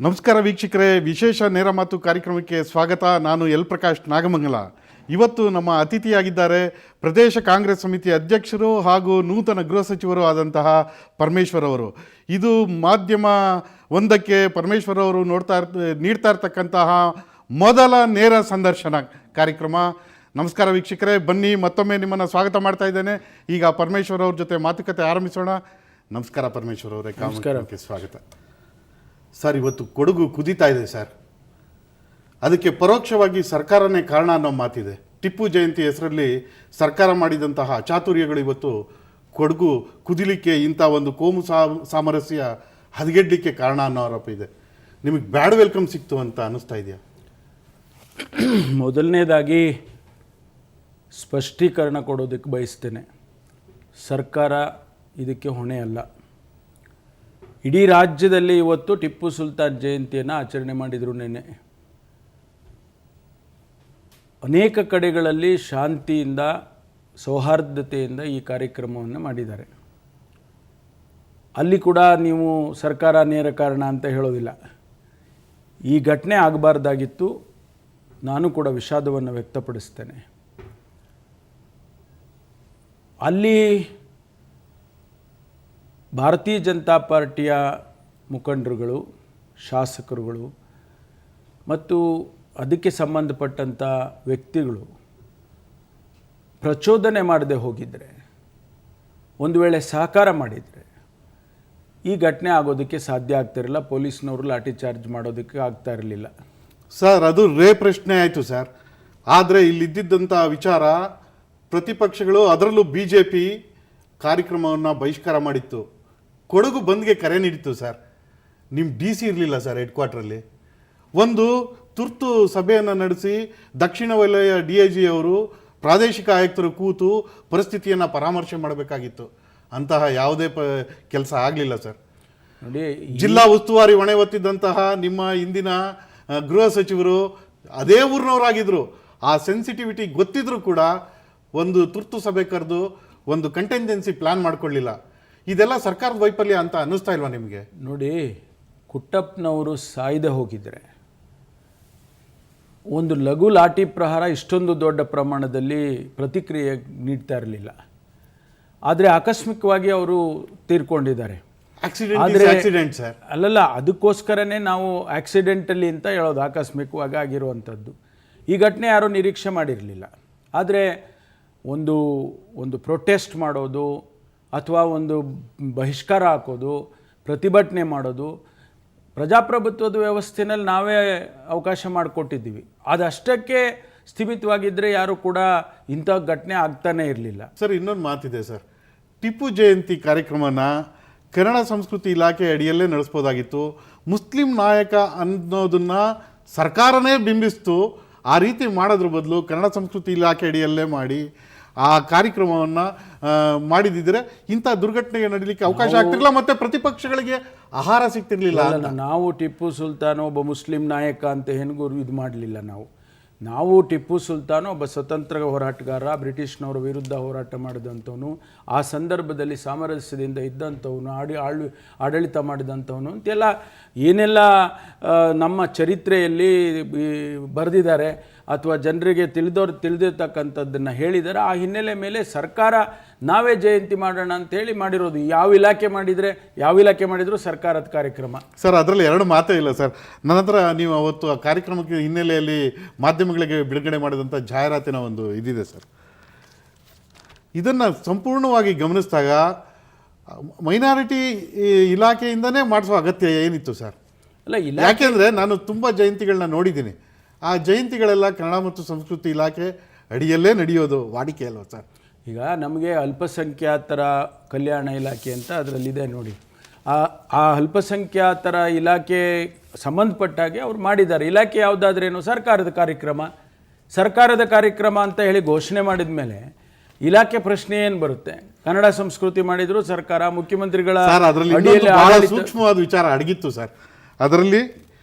ನಮಸ್ಕಾರ ವೀಕ್ಷಕರೇ, ವಿಶೇಷ ನೇರ ಮಾತು ಕಾರ್ಯಕ್ರಮಕ್ಕೆ ಸ್ವಾಗತ. ನಾನು ಎಲ್ ಪ್ರಕಾಶ್ ನಾಗಮಂಗಲ. ಇವತ್ತು ನಮ್ಮ ಅತಿಥಿಯಾಗಿದ್ದಾರೆ ಪ್ರದೇಶ ಕಾಂಗ್ರೆಸ್ ಸಮಿತಿ ಅಧ್ಯಕ್ಷರು ಹಾಗೂ ನೂತನ ಗೃಹ ಸಚಿವರು ಆದಂತಹ ಪರಮೇಶ್ವರ್ ಅವರು. ಇದು ಮಾಧ್ಯಮ ಒಂದಕ್ಕೆ ಪರಮೇಶ್ವರ್ ಅವರು ನೀಡ್ತಾ ಇರ್ತಕ್ಕಂತಹ ಮೊದಲ ನೇರ ಸಂದರ್ಶನ ಕಾರ್ಯಕ್ರಮ. ನಮಸ್ಕಾರ ವೀಕ್ಷಕರೇ, ಬನ್ನಿ ಮತ್ತೊಮ್ಮೆ ನಿಮ್ಮನ್ನು ಸ್ವಾಗತ ಮಾಡ್ತಾ ಇದ್ದೇನೆ. ಈಗ ಪರಮೇಶ್ವರ್ ಅವ್ರ ಜೊತೆ ಮಾತುಕತೆ ಆರಂಭಿಸೋಣ. ನಮಸ್ಕಾರ ಪರಮೇಶ್ವರ್ ಅವರೇ, ಕಾರ್ಯಕ್ರಮಕ್ಕೆ ಸ್ವಾಗತ. ಸರ್, ಇವತ್ತು ಕೊಡಗು ಕುದೀತಾ ಇದೆ ಸರ್. ಅದಕ್ಕೆ ಪರೋಕ್ಷವಾಗಿ ಸರ್ಕಾರನೇ ಕಾರಣ ಅನ್ನೋ ಮಾತಿದೆ. ಟಿಪ್ಪು ಜಯಂತಿ ಹೆಸರಲ್ಲಿ ಸರ್ಕಾರ ಮಾಡಿದಂತಹ ಅಚಾತುರ್ಯಗಳು ಇವತ್ತು ಕೊಡಗು ಕುದಿಲಿಕ್ಕೆ, ಇಂಥ ಒಂದು ಕೋಮು ಸಾಮರಸ್ಯ ಹದಗೆಡ್ಲಿಕ್ಕೆ ಕಾರಣ ಅನ್ನೋ ಆರೋಪ ಇದೆ. ನಿಮಗೆ ಬ್ಯಾಡ್ ವೆಲ್ಕಮ್ ಸಿಕ್ತು ಅಂತ ಅನ್ನಿಸ್ತಾ ಇದೆಯಾ? ಮೊದಲನೇದಾಗಿ ಸ್ಪಷ್ಟೀಕರಣ ಕೊಡೋದಕ್ಕೆ ಬಯಸ್ತೇನೆ. ಸರ್ಕಾರ ಇದಕ್ಕೆ ಹೊಣೆ ಅಲ್ಲ. ಇಡೀ ರಾಜ್ಯದಲ್ಲಿ ಇವತ್ತು ಟಿಪ್ಪು ಸುಲ್ತಾನ್ ಜಯಂತಿಯನ್ನು ಆಚರಣೆ ಮಾಡಿದರು. ನೆನ್ನೆ ಅನೇಕ ಕಡೆಗಳಲ್ಲಿ ಶಾಂತಿಯಿಂದ, ಸೌಹಾರ್ದತೆಯಿಂದ ಈ ಕಾರ್ಯಕ್ರಮವನ್ನು ಮಾಡಿದ್ದಾರೆ. ಅಲ್ಲಿ ಕೂಡ ನೀವು ಸರ್ಕಾರ ನೇರ ಕಾರಣ ಅಂತ ಹೇಳೋದಿಲ್ಲ. ಈ ಘಟನೆ ಆಗಬಾರ್ದಾಗಿತ್ತು. ನಾನು ಕೂಡ ವಿಷಾದವನ್ನು ವ್ಯಕ್ತಪಡಿಸ್ತೇನೆ. ಅಲ್ಲಿ ಭಾರತೀಯ ಜನತಾ ಪಾರ್ಟಿಯ ಮುಖಂಡರುಗಳು, ಶಾಸಕರುಗಳು ಮತ್ತು ಅದಕ್ಕೆ ಸಂಬಂಧಪಟ್ಟಂಥ ವ್ಯಕ್ತಿಗಳು ಪ್ರಚೋದನೆ ಮಾಡದೆ ಹೋಗಿದ್ದರೆ, ಒಂದು ವೇಳೆ ಸಹಕಾರ ಮಾಡಿದರೆ ಈ ಘಟನೆ ಆಗೋದಕ್ಕೆ ಸಾಧ್ಯ ಆಗ್ತಿರಲಿಲ್ಲ. ಪೊಲೀಸ್ನವರು ಲಾಠಿ ಚಾರ್ಜ್ ಮಾಡೋದಕ್ಕೆ ಆಗ್ತಾ ಇರಲಿಲ್ಲ. ಸರ್, ಅದು ಪ್ರಶ್ನೆ ಆಯಿತು ಸರ್. ಆದರೆ ಇಲ್ಲಿದ್ದಂಥ ವಿಚಾರ, ಪ್ರತಿಪಕ್ಷಗಳು ಅದರಲ್ಲೂ BJP ಕಾರ್ಯಕ್ರಮವನ್ನು ಬಹಿಷ್ಕಾರ ಮಾಡಿತ್ತು. ಕೊಡಗು ಬಂದ್ಗೆ ಕರೆ ನೀಡಿತ್ತು ಸರ್. ನಿಮ್ಮ DC ಇರಲಿಲ್ಲ ಸರ್ ಹೆಡ್ ಕ್ವಾರ್ಟ್ರಲ್ಲಿ. ಒಂದು ತುರ್ತು ಸಭೆಯನ್ನು ನಡೆಸಿ ದಕ್ಷಿಣ ವಲಯ DIG ಅವರು, ಪ್ರಾದೇಶಿಕ ಆಯುಕ್ತರು ಕೂತು ಪರಿಸ್ಥಿತಿಯನ್ನು ಪರಾಮರ್ಶೆ ಮಾಡಬೇಕಾಗಿತ್ತು. ಅಂತಹ ಯಾವುದೇ ಕೆಲಸ ಆಗಲಿಲ್ಲ ಸರ್. ನೋಡಿ, ಜಿಲ್ಲಾ ಉಸ್ತುವಾರಿ ಹೊಣೆ ಹೊತ್ತಿದ್ದಂತಹ ನಿಮ್ಮ ಇಂದಿನ ಗೃಹ ಸಚಿವರು ಅದೇ ಊರಿನವರಾಗಿದ್ದರು. ಆ ಸೆನ್ಸಿಟಿವಿಟಿ ಗೊತ್ತಿದ್ರೂ ಕೂಡ ಒಂದು ತುರ್ತು ಸಭೆ ಕರೆದು ಒಂದು ಕಂಟೆಂಜೆನ್ಸಿ ಪ್ಲಾನ್ ಮಾಡ್ಕೊಳ್ಳಿಲ್ಲ. ಇದೆಲ್ಲ ಸರ್ಕಾರದ ವೈಫಲ್ಯ ಅಂತ ಅನ್ನಿಸ್ತಾ ಇಲ್ವಾ ನಿಮಗೆ? ನೋಡಿ, ಕುಟ್ಟಪ್ಪನವರು ಸಾಯದೆ ಹೋಗಿದ್ರೆ ಒಂದು ಲಘು ಲಾಠಿ ಪ್ರಹಾರ ಇಷ್ಟೊಂದು ದೊಡ್ಡ ಪ್ರಮಾಣದಲ್ಲಿ ಪ್ರತಿಕ್ರಿಯೆ ನೀಡ್ತಾ ಇರಲಿಲ್ಲ. ಆದರೆ ಆಕಸ್ಮಿಕವಾಗಿ ಅವರು ತೀರ್ಕೊಂಡಿದ್ದಾರೆ. Accident sir. ಅಲ್ಲಲ್ಲ, ಅದಕ್ಕೋಸ್ಕರನೇ ನಾವು ಆಕ್ಸಿಡೆಂಟಲ್ಲಿ ಅಂತ ಹೇಳೋದು, ಆಕಸ್ಮಿಕವಾಗಿ ಆಗಿರುವಂಥದ್ದು. ಈ ಘಟನೆ ಯಾರೂ ನಿರೀಕ್ಷೆ ಮಾಡಿರಲಿಲ್ಲ. ಆದರೆ ಒಂದು ಪ್ರೊಟೆಸ್ಟ್ ಮಾಡೋದು ಅಥವಾ ಒಂದು ಬಹಿಷ್ಕಾರ ಹಾಕೋದು, ಪ್ರತಿಭಟನೆ ಮಾಡೋದು, ಪ್ರಜಾಪ್ರಭುತ್ವದ ವ್ಯವಸ್ಥೆಯಲ್ಲಿ ನಾವೇ ಅವಕಾಶ ಮಾಡಿಕೊಟ್ಟಿದ್ದೀವಿ. ಅದಷ್ಟಕ್ಕೆ ಸ್ಥಿಮಿತವಾಗಿದ್ದರೆ ಯಾರು ಕೂಡ ಇಂಥ ಘಟನೆ ಆಗ್ತಾನೇ ಇರಲಿಲ್ಲ. ಸರ್, ಇನ್ನೊಂದು ಮಾತಿದೆ ಸರ್. ಟಿಪ್ಪು ಜಯಂತಿ ಕಾರ್ಯಕ್ರಮನ ಕನ್ನಡ ಸಂಸ್ಕೃತಿ ಇಲಾಖೆ ಅಡಿಯಲ್ಲೇ ನಡೆಸ್ಬೋದಾಗಿತ್ತು. ಮುಸ್ಲಿಂ ನಾಯಕ ಅನ್ನೋದನ್ನು ಸರ್ಕಾರನೇ ಬಿಂಬಿಸ್ತು. ಆ ರೀತಿ ಮಾಡೋದ್ರ ಬದಲು ಕನ್ನಡ ಸಂಸ್ಕೃತಿ ಇಲಾಖೆ ಅಡಿಯಲ್ಲೇ ಮಾಡಿ ಆ ಕಾರ್ಯಕ್ರಮವನ್ನು ಮಾಡಿದಿದ್ರೆ ಇಂಥ ದುರ್ಘಟನೆಗೆ ನಡೀಲಿಕ್ಕೆ ಅವಕಾಶ ಆಗ್ತಿರಲಿಲ್ಲ, ಮತ್ತು ಪ್ರತಿಪಕ್ಷಗಳಿಗೆ ಆಹಾರ ಸಿಗ್ತಿರ್ಲಿಲ್ಲ. ನಾವು ಟಿಪ್ಪು ಸುಲ್ತಾನ್ ಒಬ್ಬ ಮುಸ್ಲಿಂ ನಾಯಕ ಅಂತ ಹೆಣ್ಗೂ ಇದು ಮಾಡಲಿಲ್ಲ. ನಾವು ಟಿಪ್ಪು ಸುಲ್ತಾನ್ ಒಬ್ಬ ಸ್ವತಂತ್ರ ಹೋರಾಟಗಾರ, ಬ್ರಿಟಿಷ್ನವರ ವಿರುದ್ಧ ಹೋರಾಟ ಮಾಡಿದಂಥವನು, ಆ ಸಂದರ್ಭದಲ್ಲಿ ಸಾಮರಸ್ಯದಿಂದ ಇದ್ದಂಥವನು, ಆಡಳಿತ ಮಾಡಿದಂಥವನು ಅಂತೆಲ್ಲ ಏನೆಲ್ಲ ನಮ್ಮ ಚರಿತ್ರೆಯಲ್ಲಿ ಬರೆದಿದ್ದಾರೆ ಅಥವಾ ಜನರಿಗೆ ತಿಳಿದಿರ್ತಕ್ಕಂಥದ್ದನ್ನು ಹೇಳಿದ್ದಾರೆ. ಆ ಹಿನ್ನೆಲೆ ಮೇಲೆ ಸರ್ಕಾರ ನಾವೇ ಜಯಂತಿ ಮಾಡೋಣ ಅಂತೇಳಿ ಮಾಡಿರೋದು. ಯಾವ ಇಲಾಖೆ ಮಾಡಿದರೂ ಸರ್ಕಾರದ ಕಾರ್ಯಕ್ರಮ ಸರ್. ಅದರಲ್ಲಿ ಎರಡು ಮಾತೇ ಇಲ್ಲ ಸರ್. ನನ್ನ ಹತ್ರ ನೀವು ಅವತ್ತು ಆ ಕಾರ್ಯಕ್ರಮಕ್ಕೆ ಹಿನ್ನೆಲೆಯಲ್ಲಿ ಮಾಧ್ಯಮಗಳಿಗೆ ಬಿಡುಗಡೆ ಮಾಡಿದಂಥ ಜಾಹೀರಾತಿನ ಒಂದು ಇದಿದೆ ಸರ್. ಇದನ್ನು ಸಂಪೂರ್ಣವಾಗಿ ಗಮನಿಸಿದಾಗ ಮೈನಾರಿಟಿ ಇಲಾಖೆಯಿಂದನೇ ಮಾಡಿಸೋ ಅಗತ್ಯ ಏನಿತ್ತು ಸರ್? ಅಲ್ಲ, ಯಾಕೆಂದರೆ ನಾನು ತುಂಬ ಜಯಂತಿಗಳನ್ನ ನೋಡಿದ್ದೀನಿ. ಆ ಜಯಂತಿಗಳೆಲ್ಲ ಕನ್ನಡ ಮತ್ತು ಸಂಸ್ಕೃತಿ ಇಲಾಖೆ ಅಡಿಯಲ್ಲೇ ನಡೆಯೋದು ವಾಡಿಕೆ ಅಲ್ವ ಸರ್? ಈಗ ನಮಗೆ ಅಲ್ಪಸಂಖ್ಯಾತರ ಕಲ್ಯಾಣ ಇಲಾಖೆ ಅಂತ ಅದರಲ್ಲಿದೆ ನೋಡಿ. ಆ ಅಲ್ಪಸಂಖ್ಯಾತರ ಇಲಾಖೆ ಸಂಬಂಧಪಟ್ಟಾಗೆ ಅವ್ರು ಮಾಡಿದ್ದಾರೆ. ಇಲಾಖೆ ಯಾವುದಾದ್ರೇನು ಸರ್ಕಾರದ ಕಾರ್ಯಕ್ರಮ ಅಂತ ಹೇಳಿ ಘೋಷಣೆ ಮಾಡಿದ ಮೇಲೆ ಇಲಾಖೆ ಪ್ರಶ್ನೆ ಏನು ಬರುತ್ತೆ? ಕನ್ನಡ ಸಂಸ್ಕೃತಿ ಮಾಡಿದ್ರು ಸರ್ಕಾರ, ಮುಖ್ಯಮಂತ್ರಿಗಳ ಸೂಕ್ಷ್ಮವಾದ ವಿಚಾರ ಅಡಗಿತ್ತು ಸರ್. ಅದರಲ್ಲಿ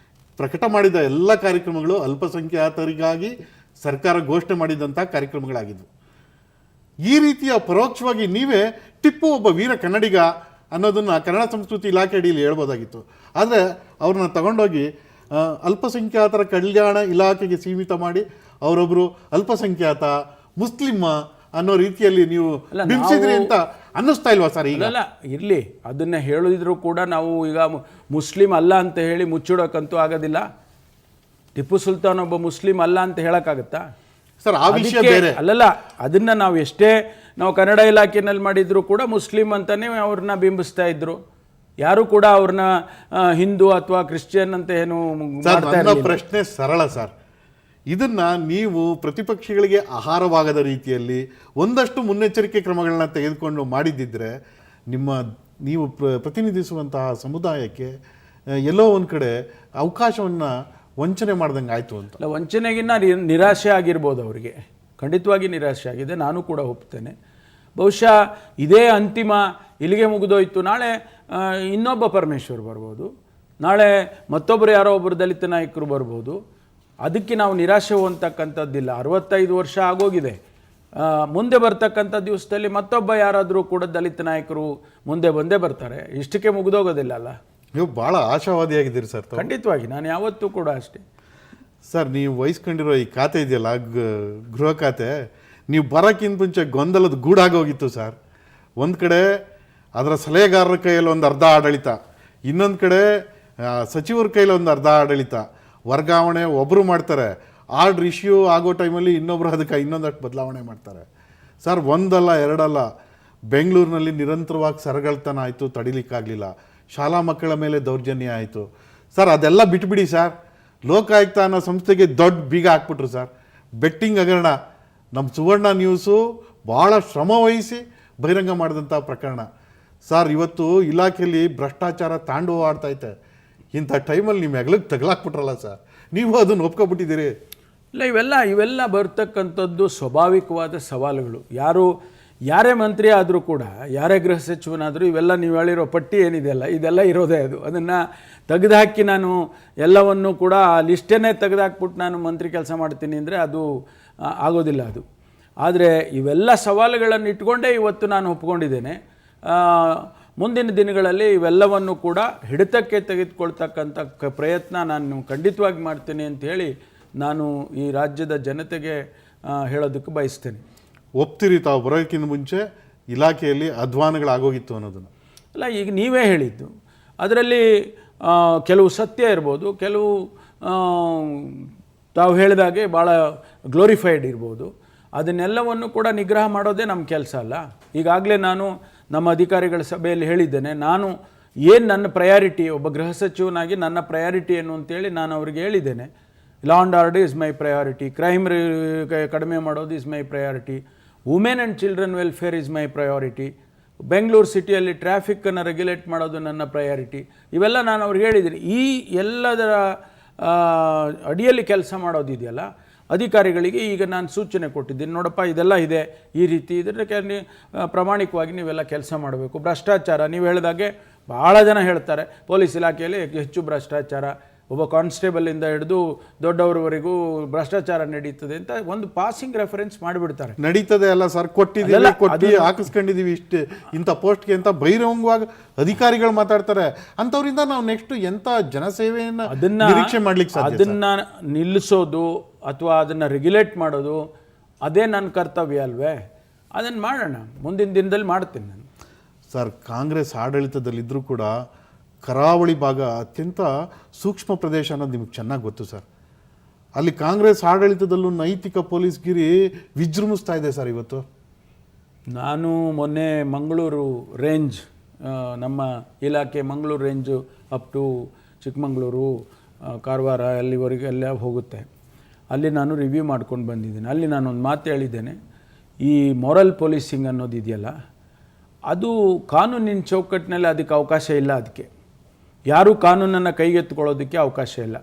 ಪ್ರಕಟ ಮಾಡಿದ ಎಲ್ಲ ಕಾರ್ಯಕ್ರಮಗಳು ಅಲ್ಪಸಂಖ್ಯಾತರಿಗಾಗಿ ಸರ್ಕಾರ ಘೋಷಣೆ ಮಾಡಿದಂಥ ಕಾರ್ಯಕ್ರಮಗಳಾಗಿದ್ವು. ಈ ರೀತಿಯ ಪರೋಕ್ಷವಾಗಿ ನೀವೇ ಟಿಪ್ಪು ಒಬ್ಬ ವೀರ ಕನ್ನಡಿಗ ಅನ್ನೋದನ್ನು ಕನ್ನಡ ಸಂಸ್ಕೃತಿ ಇಲಾಖೆ ಅಡಿಯಲ್ಲಿ ಹೇಳ್ಬೋದಾಗಿತ್ತು. ಆದರೆ ಅವ್ರನ್ನ ತಗೊಂಡೋಗಿ ಅಲ್ಪಸಂಖ್ಯಾತರ ಕಲ್ಯಾಣ ಇಲಾಖೆಗೆ ಸೀಮಿತ ಮಾಡಿ ಅವರೊಬ್ಬರು ಅಲ್ಪಸಂಖ್ಯಾತ ಮುಸ್ಲಿಮ ಅನ್ನೋ ರೀತಿಯಲ್ಲಿ ನೀವು ಬಿಂಬಿಸಿದ್ರಿ ಅಂತ ಅನ್ನಿಸ್ತಾ ಇಲ್ವಾ ಸರ್? ಈಗ ಅಲ್ಲ ಇರಲಿ, ಅದನ್ನ ಹೇಳಿದ್ರು ಕೂಡ ನಾವು ಈಗ ಮುಸ್ಲಿಂ ಅಲ್ಲ ಅಂತ ಹೇಳಿ ಮುಚ್ಚಿಡೋಕ್ಕಂತೂ ಆಗೋದಿಲ್ಲ. ಟಿಪ್ಪು ಸುಲ್ತಾನ್ ಒಬ್ಬ ಮುಸ್ಲಿಂ ಅಲ್ಲ ಅಂತ ಹೇಳೋಕ್ಕಾಗತ್ತಾ ಸರ್? ಆ ವಿಷಯ ಬೇರೆ. ಅಲ್ಲಲ್ಲ, ಅದನ್ನ ನಾವು ಎಷ್ಟೇ ನಾವು ಕನ್ನಡ ಇಲಾಖೆನಲ್ಲಿ ಮಾಡಿದ್ರು ಕೂಡ ಮುಸ್ಲಿಂ ಅಂತಾನೆ ಅವ್ರನ್ನ ಬಿಂಬಿಸ್ತಾ ಇದ್ರು. ಯಾರು ಕೂಡ ಅವ್ರನ್ನ ಹಿಂದೂ ಅಥವಾ ಕ್ರಿಶ್ಚಿಯನ್ ಅಂತ ಏನು ನನ್ನ ಪ್ರಶ್ನೆ ಸರಳ ಸರ್. ಇದನ್ನ ನೀವು ಪ್ರತಿಪಕ್ಷಗಳಿಗೆ ಆಹಾರವಾಗದ ರೀತಿಯಲ್ಲಿ ಒಂದಷ್ಟು ಮುನ್ನೆಚ್ಚರಿಕೆ ಕ್ರಮಗಳನ್ನ ತೆಗೆದುಕೊಂಡು ಮಾಡಿದ್ದಿದ್ರೆ ನೀವು ಪ್ರತಿನಿಧಿಸುವಂತಹ ಸಮುದಾಯಕ್ಕೆ ಎಲ್ಲೋ ಒಂದು ಕಡೆ ಅವಕಾಶವನ್ನು ವಂಚನೆ ಮಾಡ್ದಂಗೆ ಆಯಿತು ಅಂತ. ಅಲ್ಲ, ವಂಚನೆಗಿನ್ನ ನಿರಾಶೆ ಆಗಿರ್ಬೋದು ಅವರಿಗೆ, ಖಂಡಿತವಾಗಿ ನಿರಾಶೆ ಆಗಿದೆ, ನಾನು ಕೂಡ ಒಪ್ತೇನೆ. ಬಹುಶಃ ಇದೇ ಅಂತಿಮ, ಇಲ್ಲಿಗೆ ಮುಗಿದೋಯ್ತು, ನಾಳೆ ಇನ್ನೊಬ್ಬ ಪರಮೇಶ್ವರ್ ಬರ್ಬೋದು, ನಾಳೆ ಮತ್ತೊಬ್ಬರು ಯಾರೋ ಒಬ್ಬರು ದಲಿತ ನಾಯಕರು ಬರ್ಬೋದು. ಅದಕ್ಕೆ ನಾವು ನಿರಾಶೆ ಹೊಂದತಕ್ಕಂಥದ್ದಿಲ್ಲ. 65 ವರ್ಷ ಆಗೋಗಿದೆ. ಮುಂದೆ ಬರ್ತಕ್ಕಂಥ ದಿವಸದಲ್ಲಿ ಮತ್ತೊಬ್ಬ ಯಾರಾದರೂ ಕೂಡ ದಲಿತ ನಾಯಕರು ಮುಂದೆ ಬಂದೇ ಬರ್ತಾರೆ. ಇಷ್ಟಕ್ಕೆ ಮುಗಿದೋಗೋದಿಲ್ಲ ಅಲ್ಲ. ನೀವು ಭಾಳ ಆಶಾವಾದಿಯಾಗಿದ್ದೀರಿ ಸರ್. ಖಂಡಿತವಾಗಿ ನಾನು ಯಾವತ್ತೂ ಕೂಡ ಅಷ್ಟೇ ಸರ್. ನೀವು ವಹಿಸ್ಕೊಂಡಿರೋ ಈ ಖಾತೆ ಇದೆಯಲ್ಲ, ಗೃಹ ಖಾತೆ, ನೀವು ಬರೋಕ್ಕಿಂತ ಮುಂಚೆ ಗೊಂದಲದ ಗೂಡಾಗೋಗಿತ್ತು ಸರ್. ಒಂದು ಕಡೆ ಅದರ ಸಲಹೆಗಾರರ ಕೈಯಲ್ಲಿ ಒಂದು ಅರ್ಧ ಆಡಳಿತ, ಇನ್ನೊಂದು ಕಡೆ ಸಚಿವರ ಕೈಯಲ್ಲಿ ಒಂದು ಅರ್ಧ ಆಡಳಿತ, ವರ್ಗಾವಣೆ ಒಬ್ಬರು ಮಾಡ್ತಾರೆ, ಆರ್ಡ್ರ್ ಇಶ್ಯೂ ಆಗೋ ಟೈಮಲ್ಲಿ ಇನ್ನೊಬ್ರು ಅದಕ್ಕೆ ಇನ್ನೊಂದಷ್ಟು ಬದಲಾವಣೆ ಮಾಡ್ತಾರೆ ಸರ್. ಒಂದಲ್ಲ ಎರಡಲ್ಲ, ಬೆಂಗಳೂರಿನಲ್ಲಿ ನಿರಂತರವಾಗಿ ಸರಗಳ್ತನ ಆಯಿತು, ತಡಿಲಿಕ್ಕಾಗಲಿಲ್ಲ. ಶಾಲಾ ಮಕ್ಕಳ ಮೇಲೆ ದೌರ್ಜನ್ಯ ಆಯಿತು ಸರ್. ಅದೆಲ್ಲ ಬಿಟ್ಬಿಡಿ ಸರ್. ಲೋಕಾಯುಕ್ತ ಅನ್ನೋ ಸಂಸ್ಥೆಗೆ ದೊಡ್ಡ ಬೀಗ ಹಾಕ್ಬಿಟ್ರು ಸರ್. ಬೆಟ್ಟಿಂಗ್ ಹಗರಣ ನಮ್ಮ ಸುವರ್ಣ ನ್ಯೂಸು ಭಾಳ ಶ್ರಮ ವಹಿಸಿ ಬಹಿರಂಗ ಮಾಡಿದಂಥ ಪ್ರಕರಣ ಸರ್. ಇವತ್ತು ಇಲಾಖೆಯಲ್ಲಿ ಭ್ರಷ್ಟಾಚಾರ ತಾಂಡವ ಆಡ್ತೈತೆ. ಇಂಥ ಟೈಮಲ್ಲಿ ನಿಮ್ಮ ಹೆಗ್ಲಿಗೆ ತಗಲಾಕ್ಬಿಟ್ರಲ್ಲ ಸರ್, ನೀವು ಅದನ್ನು ಒಪ್ಕೊಬಿಟ್ಟಿದ್ದೀರಿ. ಇಲ್ಲ, ಇವೆಲ್ಲ ಬರ್ತಕ್ಕಂಥದ್ದು ಸ್ವಾಭಾವಿಕವಾದ ಸವಾಲುಗಳು. ಯಾರೇ ಮಂತ್ರಿ ಆದರೂ ಕೂಡ, ಯಾರೇ ಗೃಹ ಸಚಿವನಾದರೂ, ಇವೆಲ್ಲ ನೀವು ಹೇಳಿರೋ ಪಟ್ಟಿ ಏನಿದೆಯಲ್ಲ, ಇದೆಲ್ಲ ಇರೋದೇ ಅದು. ಅದನ್ನು ತೆಗೆದುಹಾಕಿ ನಾನು ಎಲ್ಲವನ್ನೂ ಕೂಡ ಆ ಲಿಸ್ಟನ್ನೇ ತೆಗೆದುಹಾಕ್ಬಿಟ್ಟು ನಾನು ಮಂತ್ರಿ ಕೆಲಸ ಮಾಡ್ತೀನಿ ಅಂದರೆ ಅದು ಆಗೋದಿಲ್ಲ ಅದು. ಆದರೆ ಇವೆಲ್ಲ ಸವಾಲುಗಳನ್ನು ಇಟ್ಕೊಂಡೇ ಇವತ್ತು ನಾನು ಒಪ್ಕೊಂಡಿದ್ದೇನೆ. ಮುಂದಿನ ದಿನಗಳಲ್ಲಿ ಇವೆಲ್ಲವನ್ನು ಕೂಡ ಹಿಡಿತಕ್ಕೆ ತೆಗೆದುಕೊಳ್ತಕ್ಕಂಥ ಪ್ರಯತ್ನ ನಾನು ಖಂಡಿತವಾಗಿ ಮಾಡ್ತೇನೆ ಅಂತ ಹೇಳಿ ನಾನು ಈ ರಾಜ್ಯದ ಜನತೆಗೆ ಹೇಳೋದಕ್ಕೆ ಬಯಸ್ತೇನೆ. ಒಪ್ತಿರಿ ತಾವು ಬರೋಕ್ಕಿಂತ ಮುಂಚೆ ಇಲಾಖೆಯಲ್ಲಿ ಅಧ್ವಾನಗಳಾಗೋಗಿತ್ತು ಅನ್ನೋದನ್ನು? ಅಲ್ಲ, ಈಗ ನೀವೇ ಹೇಳಿದ್ದು, ಅದರಲ್ಲಿ ಕೆಲವು ಸತ್ಯ ಇರ್ಬೋದು, ಕೆಲವು ತಾವು ಹೇಳಿದಾಗೆ ಭಾಳ ಗ್ಲೋರಿಫೈಡ್ ಇರ್ಬೋದು. ಅದನ್ನೆಲ್ಲವನ್ನು ಕೂಡ ನಿಗ್ರಹ ಮಾಡೋದೇ ನಮ್ಮ ಕೆಲಸ ಅಲ್ಲ. ಈಗಾಗಲೇ ನಾನು ನಮ್ಮ ಅಧಿಕಾರಿಗಳ ಸಭೆಯಲ್ಲಿ ಹೇಳಿದ್ದೇನೆ, ನಾನು ಏನು ನನ್ನ ಪ್ರಯಾರಿಟಿ, ಒಬ್ಬ ಗೃಹ ಸಚಿವನಾಗಿ ನನ್ನ ಪ್ರಯಾರಿಟಿ ಏನು ಅಂತೇಳಿ ನಾನು ಅವ್ರಿಗೆ ಹೇಳಿದ್ದೇನೆ. Law and order is my priority, crime ಕಡಿಮೆ ಮಾಡೋದು is my priority, women and children welfare is my priority, Bengaluru ಸಿಟಿಯಲ್ಲಿ ಟ್ರಾಫಿಕ್ಕನ್ನು ರೆಗ್ಯುಲೇಟ್ ಮಾಡೋದು ನನ್ನ ಪ್ರಯಾರಿಟಿ. ಇವೆಲ್ಲ ನಾನು ಅವ್ರಿಗೆ ಹೇಳಿದ್ದೀನಿ. ಈ ಎಲ್ಲದರ ಅಡಿಯಲ್ಲಿ ಕೆಲಸ ಮಾಡೋದಿದೆಯಲ್ಲ, ಅಧಿಕಾರಿಗಳಿಗೆ ಈಗ ನಾನು ಸೂಚನೆ ಕೊಟ್ಟಿದ್ದೀನಿ. ನೋಡಪ್ಪ, ಇದೆಲ್ಲ ಇದೆ, ಈ ರೀತಿ ಇದಕ್ಕೆ ಪ್ರಾಮಾಣಿಕವಾಗಿ ನೀವೆಲ್ಲ ಕೆಲಸ ಮಾಡಬೇಕು. ಭ್ರಷ್ಟಾಚಾರ, ನೀವು ಹೇಳಿದಾಗೆ ಭಾಳ ಜನ ಹೇಳ್ತಾರೆ ಪೊಲೀಸ್ ಇಲಾಖೆಯಲ್ಲಿ ಹೆಚ್ಚು ಭ್ರಷ್ಟಾಚಾರ, ಒಬ್ಬ ಕಾನ್ಸ್ಟೇಬಲಿಂದ ಹಿಡಿದು ದೊಡ್ಡವರವರೆಗೂ ಭ್ರಷ್ಟಾಚಾರ ನಡೀತದೆ ಅಂತ ಒಂದು ಪಾಸಿಂಗ್ ರೆಫರೆನ್ಸ್ ಮಾಡಿಬಿಡ್ತಾರೆ. ನಡೀತದೆ ಅಲ್ಲ ಸರ್, ಕೊಟ್ಟಿದ್ದೀವಿ, ಕೊಟ್ಟು ಹಾಕಿಸ್ಕೊಂಡಿದ್ದೀವಿ ಇಷ್ಟೇ ಇಂಥ ಪೋಸ್ಟ್ಗೆ ಅಂತ ಬಹಿರಂಗವಾಗಿ ಅಧಿಕಾರಿಗಳು ಮಾತಾಡ್ತಾರೆ. ಅಂಥವ್ರಿಂದ ನಾವು ನೆಕ್ಸ್ಟ್ ಎಂಥ ಜನಸೇವೆಯನ್ನು ನಿರೀಕ್ಷೆ ಮಾಡ್ಲಿಕ್ಕೆ ಸಾಧ್ಯ? ಅದನ್ನು ನಿಲ್ಲಿಸೋದು ಅಥವಾ ಅದನ್ನು ರೆಗ್ಯುಲೇಟ್ ಮಾಡೋದು ಅದೇ ನನ್ನ ಕರ್ತವ್ಯ ಅಲ್ವೇ? ಅದನ್ನು ಮಾಡೋಣ, ಮುಂದಿನ ದಿನದಲ್ಲಿ ಮಾಡ್ತೀನಿ ನಾನು. ಸರ್, ಕಾಂಗ್ರೆಸ್ ಆಡಳಿತದಲ್ಲಿದ್ದರೂ ಕೂಡ ಕರಾವಳಿ ಭಾಗ ಅತ್ಯಂತ ಸೂಕ್ಷ್ಮ ಪ್ರದೇಶ ಅನ್ನೋದು ನಿಮಗೆ ಚೆನ್ನಾಗಿ ಗೊತ್ತು ಸರ್. ಅಲ್ಲಿ ಕಾಂಗ್ರೆಸ್ ಆಡಳಿತದಲ್ಲೂ ನೈತಿಕ ಪೊಲೀಸ್ಗಿರಿ ವಿಜೃಂಭಿಸ್ತಾ ಇದೆ ಸರ್ ಇವತ್ತು. ನಾನು ಮೊನ್ನೆ ಮಂಗಳೂರು ರೇಂಜ್, ನಮ್ಮ ಇಲಾಖೆ Mangaluru range up to Chikkamagaluru, Karwar, ಅಲ್ಲಿವರೆಗೆಲ್ಲ ಹೋಗುತ್ತೆ. ಅಲ್ಲಿ ನಾನು ರಿವ್ಯೂ ಮಾಡ್ಕೊಂಡು ಬಂದಿದ್ದೀನಿ. ಅಲ್ಲಿ ನಾನು ಒಂದು ಮಾತು ಹೇಳಿದ್ದೇನೆ, ಈ ಮಾರಲ್ ಪೊಲೀಸಿಂಗ್ ಅನ್ನೋದು ಇದೆಯಲ್ಲ, ಅದು ಕಾನೂನಿನ ಚೌಕಟ್ಟಿನಲ್ಲಿ ಅದಕ್ಕೆ ಅವಕಾಶ ಇಲ್ಲ. ಅದಕ್ಕೆ ಯಾರೂ ಕಾನೂನನ್ನು ಕೈಗೆತ್ತಿಕೊಳ್ಳೋದಕ್ಕೆ ಅವಕಾಶ ಇಲ್ಲ.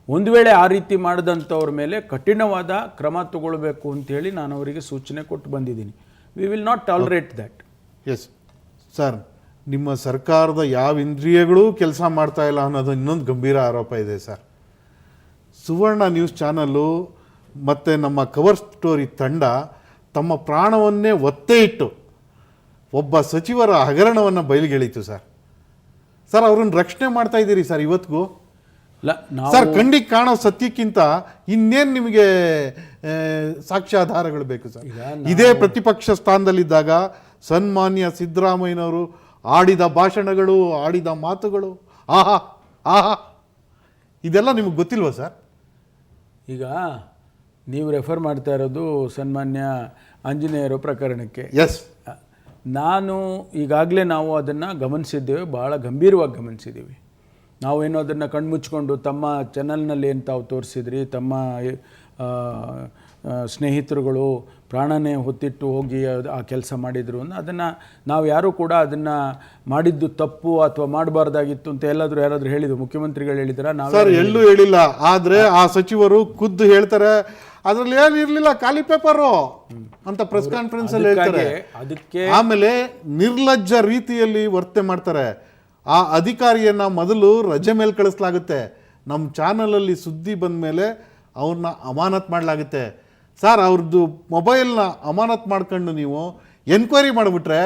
ಒಂದು ವೇಳೆ ಆ ರೀತಿ ಮಾಡಿದಂಥವ್ರ ಮೇಲೆ ಕಠಿಣವಾದ ಕ್ರಮ ತಗೊಳ್ಬೇಕು ಅಂತೇಳಿ ನಾನು ಅವರಿಗೆ ಸೂಚನೆ ಕೊಟ್ಟು ಬಂದಿದ್ದೀನಿ. We will not tolerate that. Yes sir, ನಿಮ್ಮ ಸರ್ಕಾರದ ಯಾವ ಇಂದ್ರಿಯಗಳೂ ಕೆಲಸ ಮಾಡ್ತಾ ಇಲ್ಲ ಅನ್ನೋದು ಇನ್ನೊಂದು ಗಂಭೀರ ಆರೋಪ ಇದೆ ಸರ್. ಸುವರ್ಣ ನ್ಯೂಸ್ ಚಾನಲ್ಲು ಮತ್ತು ನಮ್ಮ ಕವರ್ ಸ್ಟೋರಿ ತಂಡ ತಮ್ಮ ಪ್ರಾಣವನ್ನೇ ಒತ್ತೆ ಇಟ್ಟು ಒಬ್ಬ ಸಚಿವರ ಹಗರಣವನ್ನು ಬಯಲಿಗೆಳೀತು ಸರ್. ಸರ್ ಅವ್ರನ್ನ ರಕ್ಷಣೆ ಮಾಡ್ತಾ ಇದ್ದೀರಿ ಸರ್ ಇವತ್ತಿಗೂ. ಇಲ್ಲ ನಾವು ಸರ್ ಕಣ್ಣಿಗೆ ಕಾಣೋ ಸತ್ಯಕ್ಕಿಂತ ಇನ್ನೇನು ನಿಮಗೆ ಸಾಕ್ಷ್ಯಾಧಾರಗಳು ಬೇಕು ಸರ್? ಇದೇ ಪ್ರತಿಪಕ್ಷ ಸ್ಥಾನದಲ್ಲಿದ್ದಾಗ ಸನ್ಮಾನ್ಯ ಸಿದ್ದರಾಮಯ್ಯನವರು ಆಡಿದ ಭಾಷಣಗಳು, ಆಡಿದ ಮಾತುಗಳು, ಆಹಾ ಆಹಾ, ಇದೆಲ್ಲ ನಿಮಗೆ ಗೊತ್ತಿಲ್ವಾ ಸರ್? ಈಗ ನೀವು ರೆಫರ್ ಮಾಡ್ತಾ ಇರೋದು ಸನ್ಮಾನ್ಯ ಆಂಜನೇಯರ ಪ್ರಕರಣಕ್ಕೆ. ಎಸ್, ನಾನು ಈಗಾಗಲೇ ನಾವು ಅದನ್ನು ಗಮನಿಸಿದ್ದೇವೆ, ಭಾಳ ಗಂಭೀರವಾಗಿ ಗಮನಿಸಿದ್ದೀವಿ. ನಾವೇನೋ ಅದನ್ನು ಕಣ್ಮುಚ್ಕೊಂಡು ತಮ್ಮ ಚಾನಲ್ನಲ್ಲಿ ಏನು ತಾವು ತೋರಿಸಿದ್ರಿ, ತಮ್ಮ ಸ್ನೇಹಿತರುಗಳು ಪ್ರಾಣನೇ ಹೊತ್ತಿಟ್ಟು ಹೋಗಿ ಆ ಕೆಲಸ ಮಾಡಿದರು ಅಂತ, ಅದನ್ನು ನಾವು ಯಾರೂ ಕೂಡ ಅದನ್ನು ಮಾಡಿದ್ದು ತಪ್ಪು ಅಥವಾ ಮಾಡಬಾರ್ದಾಗಿತ್ತು ಅಂತ ಯಾರಾದರೂ ಹೇಳಿದ್ರು? ಮುಖ್ಯಮಂತ್ರಿಗಳು ಹೇಳಿದಾರ? ನಾವು ಸರ್ ಎಲ್ಲೂ ಹೇಳಿಲ್ಲ. ಆದರೆ ಆ ಸಚಿವರು ಖುದ್ದು ಹೇಳ್ತಾರೆ ಅದರಲ್ಲಿ ಏನು ಇರಲಿಲ್ಲ, ಖಾಲಿ ಪೇಪರು ಅಂತ ಪ್ರೆಸ್ ಕಾನ್ಫರೆನ್ಸ್ ಅಲ್ಲಿ ಹೇಳ್ತಾರೆ. ಅದಕ್ಕೆ ಆಮೇಲೆ ನಿರ್ಲಜ್ಜ ರೀತಿಯಲ್ಲಿ ವರ್ತನೆ ಮಾಡ್ತಾರೆ. ಆ ಅಧಿಕಾರಿಯನ್ನ ಮೊದಲು ರಜೆ ಮೇಲೆ ಕಳಿಸಲಾಗುತ್ತೆ, ನಮ್ಮ ಚಾನಲಲ್ಲಿ ಸುದ್ದಿ ಬಂದ ಮೇಲೆ ಅವ್ರನ್ನ ಅಮಾನತ್ ಮಾಡಲಾಗುತ್ತೆ. ಸರ್ ಅವ್ರದ್ದು ಮೊಬೈಲ್ನ ಅಮಾನತ್ ಮಾಡ್ಕೊಂಡು ನೀವು ಎನ್ಕ್ವೈರಿ ಮಾಡಿಬಿಟ್ರೆ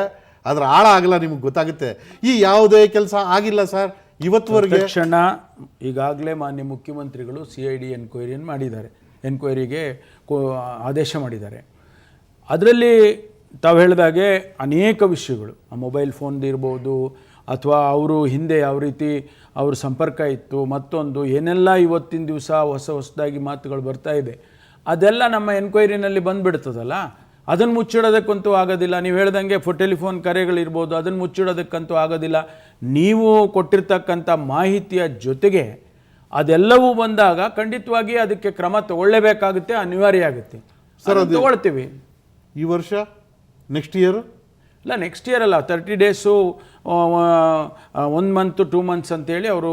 ಅದ್ರ ಆಳ ಆಗಲ್ಲ, ನಿಮಗೆ ಗೊತ್ತಾಗುತ್ತೆ. ಈ ಯಾವುದೇ ಕೆಲಸ ಆಗಿಲ್ಲ ಸರ್ ಇವತ್ತುವರೆಗೆ. ತಕ್ಷಣ ಈಗಾಗಲೇ ಮಾನ್ಯ ಮುಖ್ಯಮಂತ್ರಿಗಳು CID ಎನ್ಕ್ವೈರಿಯನ್ನು ಮಾಡಿದ್ದಾರೆ, ಎನ್ಕ್ವೈರಿಗೆ ಆದೇಶ ಮಾಡಿದ್ದಾರೆ. ಅದರಲ್ಲಿ ತಾವು ಹೇಳಿದಾಗೆ ಅನೇಕ ವಿಷಯಗಳು, ಆ ಮೊಬೈಲ್ ಫೋನ್ದು ಇರ್ಬೋದು, ಅಥವಾ ಅವರು ಹಿಂದೆ ಯಾವ ರೀತಿ ಅವ್ರ ಸಂಪರ್ಕ ಇತ್ತು, ಮತ್ತೊಂದು ಏನೆಲ್ಲ ಇವತ್ತಿನ ದಿವಸ ಹೊಸದಾಗಿ ಮಾತುಗಳು ಬರ್ತಾ ಇದೆ, ಅದೆಲ್ಲ ನಮ್ಮ ಎನ್ಕ್ವೈರಿನಲ್ಲಿ ಬಂದುಬಿಡ್ತದಲ್ಲ. ಅದನ್ನು ಮುಚ್ಚಿಡೋದಕ್ಕಂತೂ ಆಗೋದಿಲ್ಲ. ನೀವು ಹೇಳ್ದಂಗೆ ಟೆಲಿಫೋನ್ ಕರೆಗಳಿರ್ಬೋದು, ಅದನ್ನು ಮುಚ್ಚಿಡೋದಕ್ಕಂತೂ ಆಗೋದಿಲ್ಲ. ನೀವು ಕೊಟ್ಟಿರ್ತಕ್ಕಂಥ ಮಾಹಿತಿಯ ಜೊತೆಗೆ ಅದೆಲ್ಲವೂ ಬಂದಾಗ ಖಂಡಿತವಾಗಿ ಅದಕ್ಕೆ ಕ್ರಮ ತಗೊಳ್ಳೇಬೇಕಾಗುತ್ತೆ, ಅನಿವಾರ್ಯ ಆಗುತ್ತೆ. ಸರ್ ಅದು ತಗೊಳ್ತೀವಿ. ಈ ವರ್ಷ, ನೆಕ್ಸ್ಟ್ ಇಯರ್? ಇಲ್ಲ, ನೆಕ್ಸ್ಟ್ ಇಯರ್ ಅಲ್ಲ, 30 ಡೇಸು, 1 ಮಂತ್ 2 ಮಂತ್ಸ್ ಅಂತೇಳಿ ಅವರು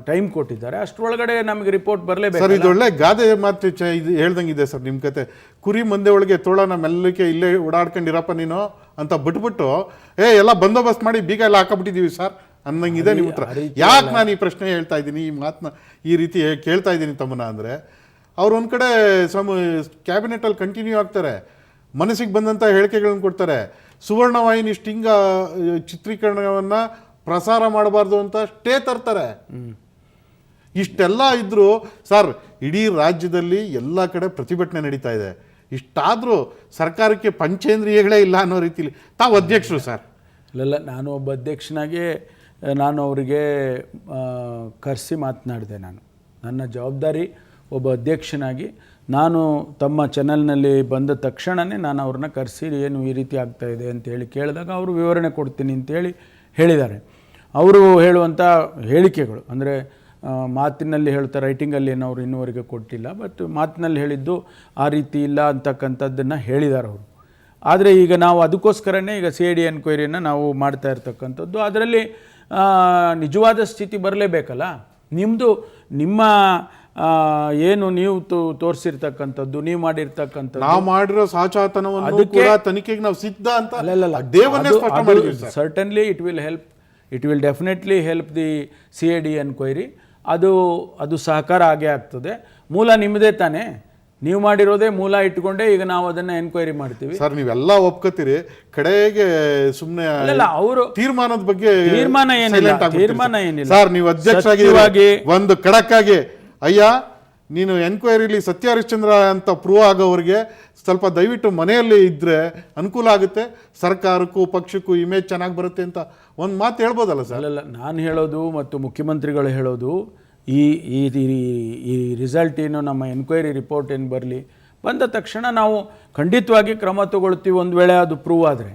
ಟೈಮ್ ಕೊಟ್ಟಿದ್ದಾರೆ. ಅಷ್ಟರೊಳಗಡೆ ನಮಗೆ ರಿಪೋರ್ಟ್ ಬರಲೇಬೇಕು. ಸರ್ ಇದು ಒಳ್ಳೆ ಗಾದೆ ಮಾತು ಇದು ಹೇಳ್ದಂಗಿದೆ ಸರ್ ನಿಮ್ಮ ಕತೆ. ಕುರಿ ಮಂದೆ ಒಳಗೆ ತೋಳನ ಮೆಲ್ಲಕ್ಕೆ ಇಲ್ಲೇ ಓಡಾಡ್ಕೊಂಡಿರಪ್ಪ ನೀನು ಅಂತ ಬಿಟ್ಬಿಟ್ಟು ಎಲ್ಲ ಬಂದೋಬಸ್ತ್ ಮಾಡಿ ಬೀಗ ಎಲ್ಲ ಹಾಕಬಿಟ್ಟಿದ್ದೀವಿ ಸರ್ ಅನ್ನಂಗಿದೆ ನಿಮ್ಮ ಹತ್ರ. ಯಾಕೆ ನಾನು ಈ ಪ್ರಶ್ನೆ ಹೇಳ್ತಾ ಇದ್ದೀನಿ, ಈ ಮಾತನ್ನ ಈ ರೀತಿ ಕೇಳ್ತಾ ಇದ್ದೀನಿ ತಮ್ಮನ ಅಂದರೆ, ಅವ್ರು ಒಂದು ಕಡೆ ಕ್ಯಾಬಿನೆಟಲ್ಲಿ ಕಂಟಿನ್ಯೂ ಆಗ್ತಾರೆ, ಮನಸ್ಸಿಗೆ ಬಂದಂಥ ಹೇಳಿಕೆಗಳನ್ನು ಕೊಡ್ತಾರೆ. ಸುವರ್ಣವಾಹಿನಿ ಸ್ಟಿಂಗ ಚಿತ್ರೀಕರಣವನ್ನು ಪ್ರಸಾರ ಮಾಡಬಾರ್ದು ಅಂತ ಸ್ಟೇ ತರ್ತಾರೆ. ಇಷ್ಟೆಲ್ಲ ಇದ್ದರೂ ಸರ್ ಇಡೀ ರಾಜ್ಯದಲ್ಲಿ ಎಲ್ಲ ಕಡೆ ಪ್ರತಿಭಟನೆ ನಡೀತಾ ಇದೆ. ಇಷ್ಟಾದರೂ ಸರ್ಕಾರಕ್ಕೆ ಪಂಚೇಂದ್ರಿಯಗಳೇ ಇಲ್ಲ ಅನ್ನೋ ರೀತಿಲಿ ತಾವು ಅಧ್ಯಕ್ಷರು ಸರ್. ಇಲ್ಲ, ನಾನು ಒಬ್ಬ ಅಧ್ಯಕ್ಷನಾಗಿ ನಾನು ಅವರಿಗೆ ಕರೆಸಿ ಮಾತನಾಡಿದೆ. ನನ್ನ ಜವಾಬ್ದಾರಿ ಒಬ್ಬ ಅಧ್ಯಕ್ಷನಾಗಿ ನಾನು ತಮ್ಮ ಚಾನಲ್ನಲ್ಲಿ ಬಂದ ತಕ್ಷಣವೇ ನಾನು ಅವ್ರನ್ನ ಕರೆಸಿ ಏನು ಈ ರೀತಿ ಆಗ್ತಾಯಿದೆ ಅಂತೇಳಿ ಕೇಳಿದಾಗ ಅವರು ವಿವರಣೆ ಕೊಡ್ತೀನಿ ಅಂತೇಳಿ ಹೇಳಿದ್ದಾರೆ. ಅವರು ಹೇಳುವಂಥ ಹೇಳಿಕೆಗಳು ಅಂದರೆ ಮಾತಿನಲ್ಲಿ ಹೇಳ್ತಾರೆ, ರೈಟಿಂಗಲ್ಲಿ ಏನು ಅವರು ಇನ್ನೂವರೆಗೆ ಕೊಟ್ಟಿಲ್ಲ, ಬಟ್ ಮಾತಿನಲ್ಲಿ ಹೇಳಿದ್ದು ಆ ರೀತಿ ಇಲ್ಲ ಅಂತಕ್ಕಂಥದ್ದನ್ನು ಹೇಳಿದ್ದಾರೆ ಅವರು. ಆದರೆ ಈಗ ನಾವು ಅದಕ್ಕೋಸ್ಕರನೇ ಈಗ CID ಎನ್ಕ್ವೈರಿಯನ್ನು ನಾವು ಮಾಡ್ತಾ ಇರ್ತಕ್ಕಂಥದ್ದು. ಅದರಲ್ಲಿ ನಿಜವಾದ ಸ್ಥಿತಿ ಬರಲೇಬೇಕಲ್ಲ. ನಿಮ್ಮ ಏನು ನೀವು ತೋರಿಸಿರ್ತಕ್ಕಂಥದ್ದು, ನೀವು ಮಾಡಿರ್ತಕ್ಕಂಥದ್ದು, ನಾವು ಮಾಡಿರೋ ಸಾಚಾತನವನ್ನು ಕೂಡ ತನಿಖೆಗೆ ನಾವು ಸಿದ್ಧ ಅಂತ certainly it will definitely help the CID enquiry. ಅದು ಸಹಕಾರ ಆಗೇ ಆಗ್ತದೆ. ಮೂಲ ನಿಮ್ಮದೇ ತಾನೇ, ನೀವು ಮಾಡಿರೋದೇ ಮೂಲ ಇಟ್ಕೊಂಡೇ ಈಗ ನಾವು ಅದನ್ನ ಎನ್ಕ್ವೈರಿ ಮಾಡ್ತೀವಿ. ಸರ್ ನೀವೆಲ್ಲ ಒಪ್ಕೋತೀರಿ, ಕಡೆಗೆ ಸುಮ್ಮನೆ ಅವರು ತೀರ್ಮಾನದ ಬಗ್ಗೆ ತೀರ್ಮಾನ ಏನಿಲ್ಲ ಸರ್. ನೀವು ಅಧ್ಯಕ್ಷರಾಗಿ ಒಂದು ಖಡಕ್ ಆಗಿ ಅಯ್ಯ ನೀನು ಎನ್ಕ್ವೈರಿಲಿ ಸತ್ಯ ಹರಿಶ್ಚಂದ್ರ ಅಂತ ಪ್ರೂವ್ ಆಗೋವ್ರಿಗೆ ಸ್ವಲ್ಪ ದಯವಿಟ್ಟು ಮನೆಯಲ್ಲಿ ಇದ್ದರೆ ಅನುಕೂಲ ಆಗುತ್ತೆ, ಸರ್ಕಾರಕ್ಕೂ ಪಕ್ಷಕ್ಕೂ ಇಮೇಜ್ ಚೆನ್ನಾಗಿ ಬರುತ್ತೆ ಅಂತ ಒಂದು ಮಾತು ಹೇಳ್ಬೋದಲ್ಲ ಸರ್? ಅಲ್ಲ, ನಾನು ಹೇಳೋದು ಮತ್ತು ಮುಖ್ಯಮಂತ್ರಿಗಳು ಹೇಳೋದು ಈ ರಿಸಲ್ಟ್ ಏನು, ನಮ್ಮ ಎನ್ಕ್ವೈರಿ ರಿಪೋರ್ಟ್ ಏನು ಬರಲಿ, ಬಂದ ತಕ್ಷಣ ನಾವು ಖಂಡಿತವಾಗಿ ಕ್ರಮ ತಗೊಳ್ತೀವಿ ಒಂದು ವೇಳೆ ಅದು ಪ್ರೂವ್ ಆದರೆ.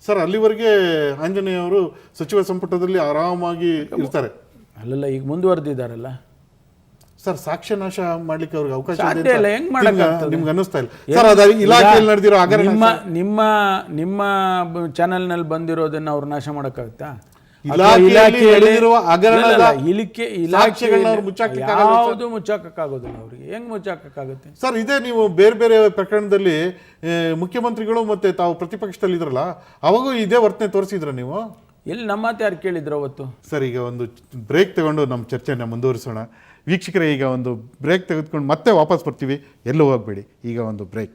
ಸರ್ ಅಲ್ಲಿವರೆಗೆ ಆಂಜನೇಯ ಅವರು ಸಚಿವ ಸಂಪುಟದಲ್ಲಿ ಆರಾಮಾಗಿ ಇರ್ತಾರೆ? ಅಲ್ಲಲ್ಲ, ಈಗ ಮುಂದುವರೆದಿದ್ದಾರಲ್ಲ ಸರ್. ಸಾಕ್ಷ್ಯ ನಾಶ ಮಾಡ್ಲಿಕ್ಕೆ ಅವ್ರಿಗೆ ಅವಕಾಶ ನಿಮ್ಗೆ ಅನ್ನಿಸ್ತಾ ಇಲ್ಲ ಸರ್? ಅದ ಇಲಾಖೆಯಲ್ಲಿ ನಡೆದಿರೋ ನಿಮ್ಮ ಚಾನೆಲ್ನಲ್ಲಿ ಬಂದಿರೋದನ್ನ ಅವ್ರು ನಾಶ ಮಾಡೋಕ್ಕಾಗುತ್ತಾ? ಯಾವುದು ಮುಚ್ಚಾಕಾಗೋದಿಲ್ಲ ಅವ್ರಿಗೆ. ಹೆಂಗ್ ಮುಚ್ಚಾಕಾಗುತ್ತೆ ಸರ್? ಇದೇ ನೀವು ಬೇರೆ ಬೇರೆ ಪ್ರಕರಣದಲ್ಲಿ ಮುಖ್ಯಮಂತ್ರಿಗಳು ಮತ್ತೆ ತಾವು ಪ್ರತಿಪಕ್ಷದಲ್ಲಿ ಇದ್ರಲ್ಲ, ಅವಾಗೂ ಇದೇ ವರ್ತನೆ ತೋರಿಸಿದ್ರ ನೀವು? ಎಲ್ಲಿ ನಮ್ಮ ಮಾತು ಯಾರು ಕೇಳಿದ್ರು ಅವತ್ತು? ಸರ್ ಈಗ ಒಂದು ಬ್ರೇಕ್ ತಗೊಂಡು ನಮ್ಮ ಚರ್ಚೆನ ಮುಂದುವರಿಸೋಣ. ವೀಕ್ಷಕರೇ, ಈಗ ಒಂದು ಬ್ರೇಕ್ ತೆಗೆದುಕೊಂಡು ಮತ್ತೆ ವಾಪಸ್ ಬರ್ತೀವಿ, ಎಲ್ಲೂ ಹೋಗ್ಬೇಡಿ. ಈಗ ಒಂದು ಬ್ರೇಕ್.